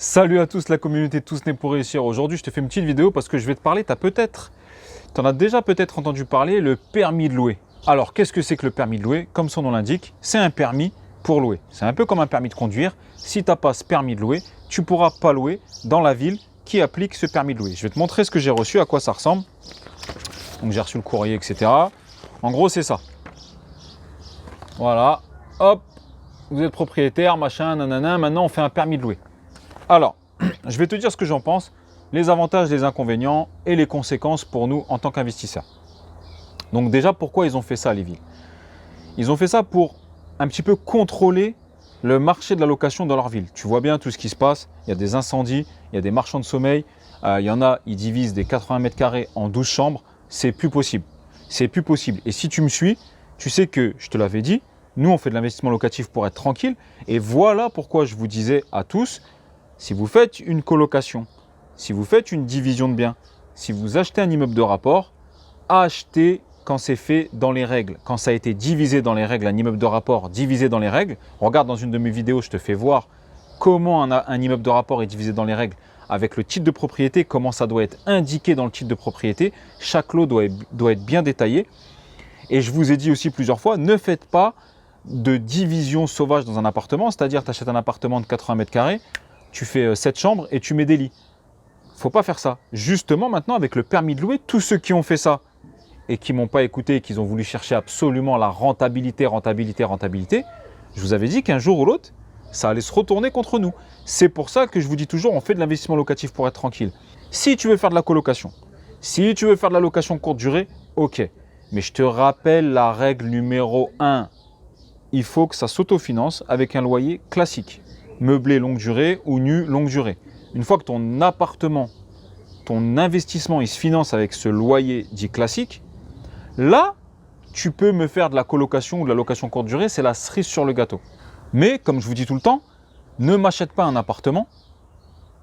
Salut à tous la communauté Tous Nés pour Réussir. Aujourd'hui, je te fais une petite vidéo parce que je vais te parler, tu en as déjà peut-être entendu parler, le permis de louer. Alors, qu'est-ce que c'est que le permis de louer? Comme son nom l'indique, c'est un permis pour louer. C'est un peu comme un permis de conduire. Si tu n'as pas ce permis de louer, tu ne pourras pas louer dans la ville qui applique ce permis de louer. Je vais te montrer ce que j'ai reçu, à quoi ça ressemble. Donc, j'ai reçu le courrier, etc. En gros, c'est ça. Voilà, hop, vous êtes propriétaire, machin, nanana, maintenant on fait un permis de louer. Alors, je vais te dire ce que j'en pense, les avantages, les inconvénients et les conséquences pour nous en tant qu'investisseurs. Donc déjà, pourquoi ils ont fait ça, les villes? Ils ont fait ça pour un petit peu contrôler le marché de la location dans leur ville. Tu vois bien tout ce qui se passe, il y a des incendies, il y a des marchands de sommeil, il y en a, ils divisent des 80 mètres carrés en 12 chambres, c'est plus possible. C'est plus possible. Et si tu me suis, tu sais que, je te l'avais dit, nous on fait de l'investissement locatif pour être tranquille. Et voilà pourquoi je vous disais à tous, si vous faites une colocation, si vous faites une division de biens, si vous achetez un immeuble de rapport, achetez quand c'est fait dans les règles. Quand ça a été divisé dans les règles, un immeuble de rapport divisé dans les règles. Regarde dans une de mes vidéos, je te fais voir comment un immeuble de rapport est divisé dans les règles avec le titre de propriété, comment ça doit être indiqué dans le titre de propriété. Chaque lot doit être bien détaillé. Et je vous ai dit aussi plusieurs fois, ne faites pas de division sauvage dans un appartement, c'est-à-dire tu achètes un appartement de 80 mètres carrés, tu fais 7 chambres et tu mets des lits. Il ne faut pas faire ça. Justement, maintenant, avec le permis de louer, tous ceux qui ont fait ça et qui ne m'ont pas écouté et qui ont voulu chercher absolument la rentabilité, je vous avais dit qu'un jour ou l'autre, ça allait se retourner contre nous. C'est pour ça que je vous dis toujours, on fait de l'investissement locatif pour être tranquille. Si tu veux faire de la colocation, si tu veux faire de la location courte durée, ok. Mais je te rappelle la règle numéro 1. Il faut que ça s'autofinance avec un loyer classique. Meublé longue durée ou nu longue durée. Une fois que ton appartement, ton investissement, il se finance avec ce loyer dit classique, là, tu peux me faire de la colocation ou de la location courte durée, c'est la cerise sur le gâteau. Mais, comme je vous dis tout le temps, ne m'achète pas un appartement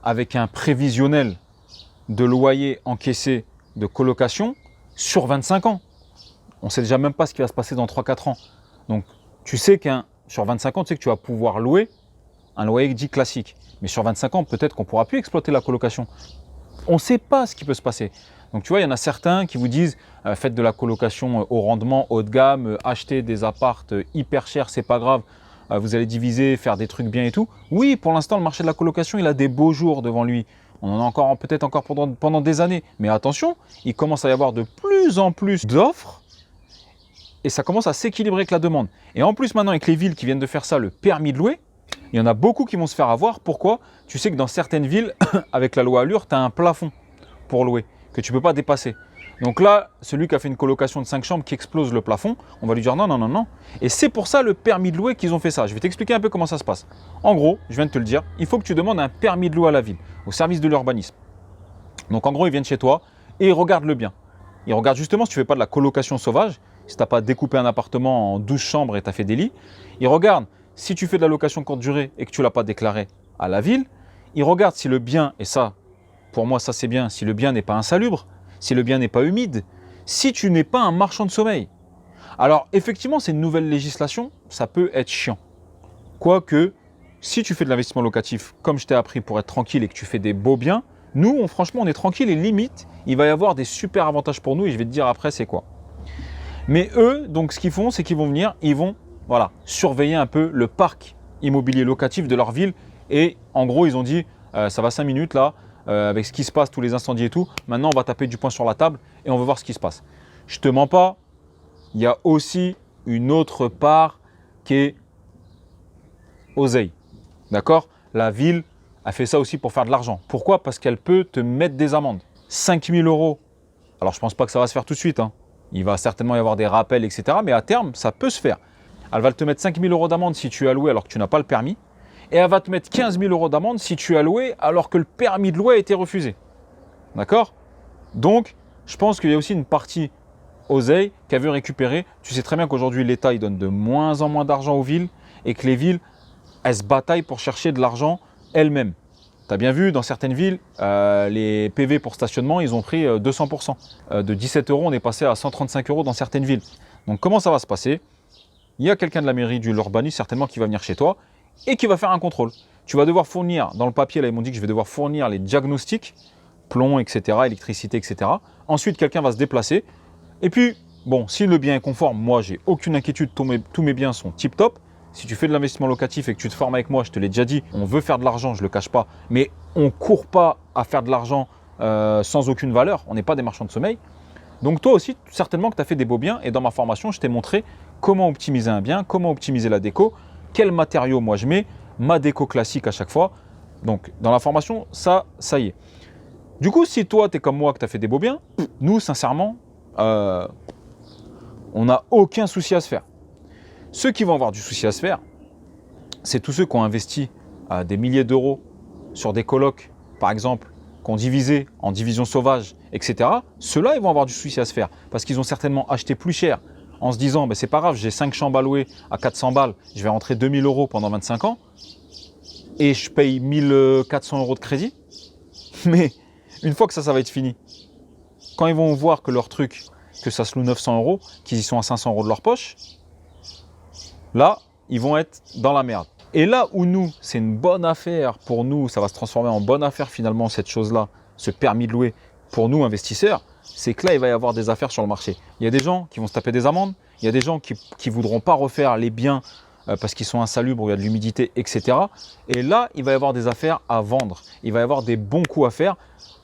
avec un prévisionnel de loyer encaissé de colocation sur 25 ans. On ne sait déjà même pas ce qui va se passer dans 3-4 ans. Donc, tu sais sur 25 ans, tu sais que tu vas pouvoir louer un loyer dit classique. Mais sur 25 ans, peut-être qu'on ne pourra plus exploiter la colocation. On ne sait pas ce qui peut se passer. Donc, tu vois, il y en a certains qui vous disent faites de la colocation au rendement, haut de gamme, achetez des appartes hyper chers, c'est pas grave. Vous allez diviser, faire des trucs bien et tout. Oui, pour l'instant, le marché de la colocation, il a des beaux jours devant lui. On en a encore peut-être encore pendant des années. Mais attention, il commence à y avoir de plus en plus d'offres. Et ça commence à s'équilibrer avec la demande. Et en plus, maintenant, avec les villes qui viennent de faire ça, le permis de louer, il y en a beaucoup qui vont se faire avoir. Pourquoi? Tu sais que dans certaines villes, avec la loi Allure, tu as un plafond pour louer, que tu ne peux pas dépasser. Donc là, celui qui a fait une colocation de 5 chambres qui explose le plafond, on va lui dire non, non, non, non. Et c'est pour ça le permis de louer qu'ils ont fait ça. Je vais t'expliquer un peu comment ça se passe. En gros, je viens de te le dire, il faut que tu demandes un permis de louer à la ville, au service de l'urbanisme. Donc en gros, ils viennent chez toi et ils regardent le bien. Ils regardent justement si tu ne fais pas de la colocation sauvage, si tu n'as pas découpé un appartement en 12 chambres et tu as fait des lits. Ils regardent si tu fais de la location courte durée et que tu ne l'as pas déclaré à la ville. Ils regardent si le bien, et ça, pour moi, ça c'est bien, si le bien n'est pas insalubre, si le bien n'est pas humide, si tu n'es pas un marchand de sommeil. Alors, effectivement, c'est une nouvelle législation, ça peut être chiant. Quoique, si tu fais de l'investissement locatif, comme je t'ai appris pour être tranquille et que tu fais des beaux biens, nous, franchement, on est tranquille et limite, il va y avoir des super avantages pour nous et je vais te dire après c'est quoi. Mais eux, donc ce qu'ils font, c'est qu'ils vont venir, ils vont surveiller un peu le parc immobilier locatif de leur ville. Et en gros, ils ont dit, ça va 5 minutes là, avec ce qui se passe, tous les incendies et tout. Maintenant, on va taper du poing sur la table et on va voir ce qui se passe. Je ne te mens pas, il y a aussi une autre part qui est oseille. D'accord? La ville a fait ça aussi pour faire de l'argent. Pourquoi? Parce qu'elle peut te mettre des amendes. 5 000 €. Alors, je ne pense pas que ça va se faire tout de suite. Il va certainement y avoir des rappels, etc. Mais à terme, ça peut se faire. Elle va te mettre 5 000 € d'amende si tu as loué alors que tu n'as pas le permis. Et elle va te mettre 15 000 € d'amende si tu as loué alors que le permis de louer a été refusé. D'accord? Donc, je pense qu'il y a aussi une partie oseille qu'elle veut récupérer. Tu sais très bien qu'aujourd'hui, l'État il donne de moins en moins d'argent aux villes et que les villes, elles se bataillent pour chercher de l'argent elles-mêmes. Tu as bien vu, dans certaines villes, les PV pour stationnement, ils ont pris 200%. De 17 €, on est passé à 135 € dans certaines villes. Donc, comment ça va se passer? Il y a quelqu'un de la mairie de l'urbanisme certainement qui va venir chez toi et qui va faire un contrôle. Tu vas devoir fournir, dans le papier, là, ils m'ont dit que je vais devoir fournir les diagnostics, plomb, etc., électricité, etc. Ensuite, quelqu'un va se déplacer. Et puis, bon, si le bien est conforme, moi, j'ai aucune inquiétude, tous mes biens sont tip-top. Si tu fais de l'investissement locatif et que tu te formes avec moi, je te l'ai déjà dit, on veut faire de l'argent, je ne le cache pas, mais on ne court pas à faire de l'argent sans aucune valeur. On n'est pas des marchands de sommeil. Donc toi aussi, certainement que tu as fait des beaux biens. Et dans ma formation, je t'ai montré comment optimiser un bien, comment optimiser la déco, quels matériaux moi je mets, ma déco classique à chaque fois. Donc dans la formation, ça y est. Du coup, si toi, tu es comme moi, que tu as fait des beaux biens, nous, sincèrement, on n'a aucun souci à se faire. Ceux qui vont avoir du souci à se faire, c'est tous ceux qui ont investi des milliers d'euros sur des colocs, par exemple, qui ont divisé en division sauvage, etc. Ceux-là, ils vont avoir du souci à se faire parce qu'ils ont certainement acheté plus cher en se disant c'est pas grave, j'ai 5 chambres à louer à 400 balles, je vais rentrer 2000 euros pendant 25 ans et je paye 1400 euros de crédit. Mais une fois que ça va être fini, quand ils vont voir que leur truc, que ça se loue 900 euros, qu'ils y sont à 500 euros de leur poche, là, ils vont être dans la merde. Et là où nous, c'est une bonne affaire pour nous, ça va se transformer en bonne affaire finalement, cette chose-là, ce permis de louer, pour nous investisseurs, c'est que là, il va y avoir des affaires sur le marché. Il y a des gens qui vont se taper des amendes, il y a des gens qui ne voudront pas refaire les biens parce qu'ils sont insalubres, où il y a de l'humidité, etc. Et là, il va y avoir des affaires à vendre. Il va y avoir des bons coups à faire.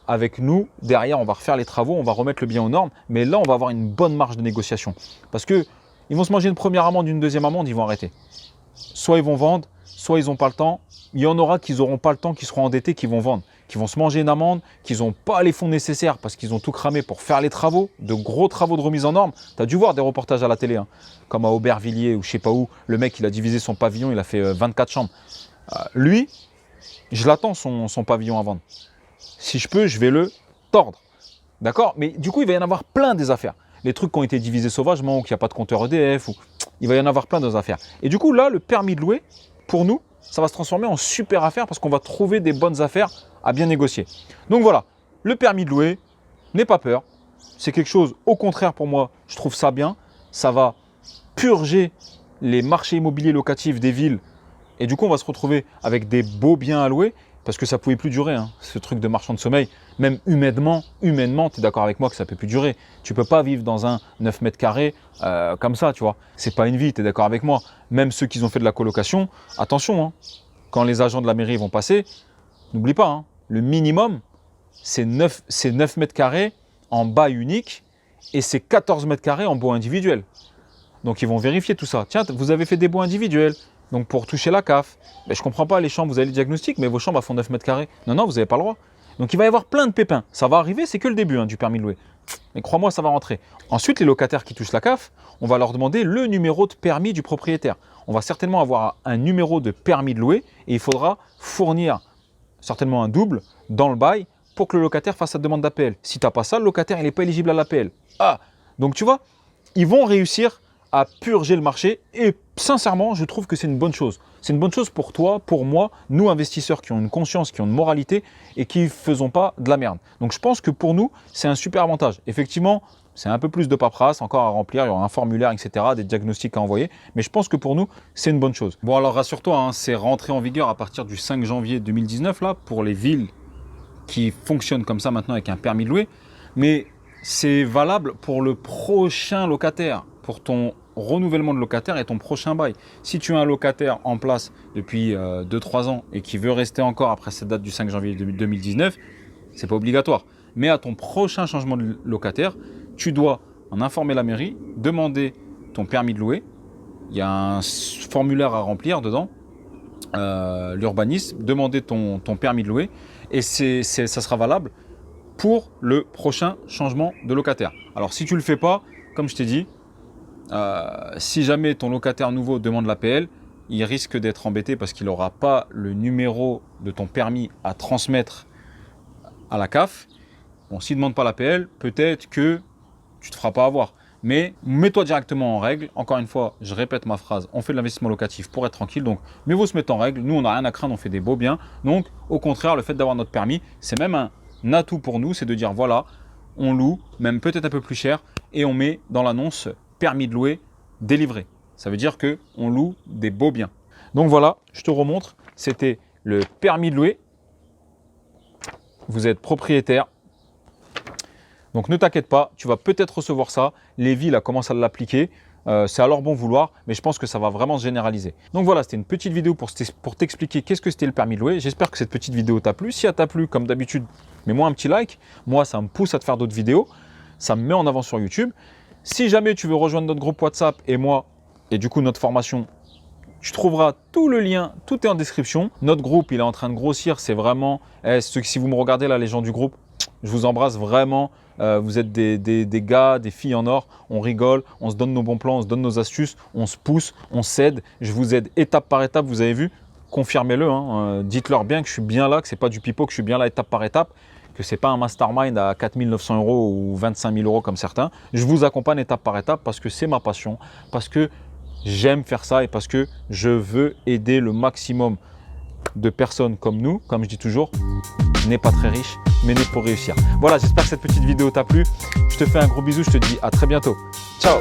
Avec nous, derrière, on va refaire les travaux, on va remettre le bien aux normes, mais là, on va avoir une bonne marge de négociation. Parce qu'ils vont se manger une première amende, une deuxième amende, ils vont arrêter. Soit ils vont vendre, soit ils n'ont pas le temps. Il y en aura qui n'auront pas le temps, qui seront endettés, qui vont vendre, qui vont se manger une amende, qui n'ont pas les fonds nécessaires parce qu'ils ont tout cramé pour faire les travaux, de gros travaux de remise en norme. Tu as dû voir des reportages à la télé, hein, comme à Aubervilliers ou je ne sais pas où. Le mec, il a divisé son pavillon, il a fait 24 chambres. Lui, je l'attends son pavillon à vendre. Si je peux, je vais le tordre. D'accord? Mais du coup, il va y en avoir plein des affaires. Les trucs qui ont été divisés sauvagement, ou qu'il n'y a pas de compteur EDF, il va y en avoir plein des affaires. Et du coup, là, le permis de louer, pour nous, ça va se transformer en super affaire parce qu'on va trouver des bonnes affaires à bien négocier. Donc voilà, le permis de louer, n'aie pas peur. C'est quelque chose, au contraire pour moi, je trouve ça bien. Ça va purger les marchés immobiliers locatifs des villes. Et du coup, on va se retrouver avec des beaux biens à louer. Parce que ça ne pouvait plus durer, hein, ce truc de marchand de sommeil. Même humainement, tu es d'accord avec moi que ça ne peut plus durer. Tu ne peux pas vivre dans un 9 mètres carrés comme ça, tu vois. Ce n'est pas une vie, tu es d'accord avec moi. Même ceux qui ont fait de la colocation, attention, hein, quand les agents de la mairie vont passer, n'oublie pas, hein, le minimum, c'est 9 mètres carrés en bail unique et c'est 14 mètres carrés en baux individuel. Donc ils vont vérifier tout ça. Tiens, vous avez fait des baux individuels. Donc pour toucher la CAF, je ne comprends pas les chambres, vous avez les diagnostics, mais vos chambres font 9 mètres carrés. Non, vous n'avez pas le droit. Donc il va y avoir plein de pépins. Ça va arriver, c'est que le début du permis de louer. Mais crois-moi, ça va rentrer. Ensuite, les locataires qui touchent la CAF, on va leur demander le numéro de permis du propriétaire. On va certainement avoir un numéro de permis de louer et il faudra fournir certainement un double dans le bail pour que le locataire fasse sa demande d'APL. Si tu n'as pas ça, le locataire n'est pas éligible à l'APL. Donc tu vois, ils vont réussir à purger le marché et sincèrement, je trouve que c'est une bonne chose. C'est une bonne chose pour toi, pour moi, nous investisseurs qui ont une conscience, qui ont une moralité et qui ne faisons pas de la merde. Donc je pense que pour nous, c'est un super avantage. Effectivement, c'est un peu plus de paperasse encore à remplir, il y aura un formulaire, etc., des diagnostics à envoyer, mais je pense que pour nous, c'est une bonne chose. Bon alors rassure-toi, hein, c'est rentré en vigueur à partir du 5 janvier 2019 là, pour les villes qui fonctionnent comme ça maintenant avec un permis de louer, mais c'est valable pour le prochain locataire, pour ton renouvellement de locataire et ton prochain bail. Si tu as un locataire en place depuis 2-3 ans et qui veut rester encore après cette date du 5 janvier 2019, c'est pas obligatoire. Mais à ton prochain changement de locataire, tu dois en informer la mairie, demander ton permis de louer. Il y a un formulaire à remplir dedans, l'urbanisme, demander ton permis de louer et ça sera valable pour le prochain changement de locataire. Alors si tu ne le fais pas, comme je t'ai dit, si jamais ton locataire nouveau demande l'APL, il risque d'être embêté parce qu'il n'aura pas le numéro de ton permis à transmettre à la CAF. Bon, s'il ne demande pas l'APL, peut-être que tu ne te feras pas avoir. Mais mets-toi directement en règle. Encore une fois, je répète ma phrase, on fait de l'investissement locatif pour être tranquille. Donc, mieux vaut se mettre en règle. Nous, on n'a rien à craindre, on fait des beaux biens. Donc, au contraire, le fait d'avoir notre permis, c'est même un atout pour nous. C'est de dire, voilà, on loue, même peut-être un peu plus cher, et on met dans l'annonce permis de louer délivré. Ça veut dire qu'on loue des beaux biens. Donc voilà, je te remontre. C'était le permis de louer. Vous êtes propriétaire. Donc ne t'inquiète pas, tu vas peut-être recevoir ça. Les villes commencent à l'appliquer. C'est à leur bon vouloir, mais je pense que ça va vraiment se généraliser. Donc voilà, c'était une petite vidéo pour t'expliquer qu'est-ce que c'était le permis de louer. J'espère que cette petite vidéo t'a plu. Si elle t'a plu, comme d'habitude, mets-moi un petit like. Moi, ça me pousse à te faire d'autres vidéos. Ça me met en avant sur YouTube. Si jamais tu veux rejoindre notre groupe WhatsApp et moi, et du coup notre formation, tu trouveras tout le lien, tout est en description. Notre groupe, il est en train de grossir. C'est vraiment, si vous me regardez là, les gens du groupe, je vous embrasse vraiment. Vous êtes des gars, des filles en or. On rigole, on se donne nos bons plans, on se donne nos astuces, on se pousse, on s'aide. Je vous aide étape par étape, vous avez vu. Confirmez-le, hein. Dites-leur bien que je suis bien là, que ce n'est pas du pipeau, que je suis bien là étape par étape, que ce n'est pas un mastermind à 4 900 € ou 25 000 € comme certains. Je vous accompagne étape par étape parce que c'est ma passion, parce que j'aime faire ça et parce que je veux aider le maximum de personnes comme nous, comme je dis toujours, n'est pas très riche, mais né pour réussir. Voilà, j'espère que cette petite vidéo t'a plu. Je te fais un gros bisou, je te dis à très bientôt. Ciao!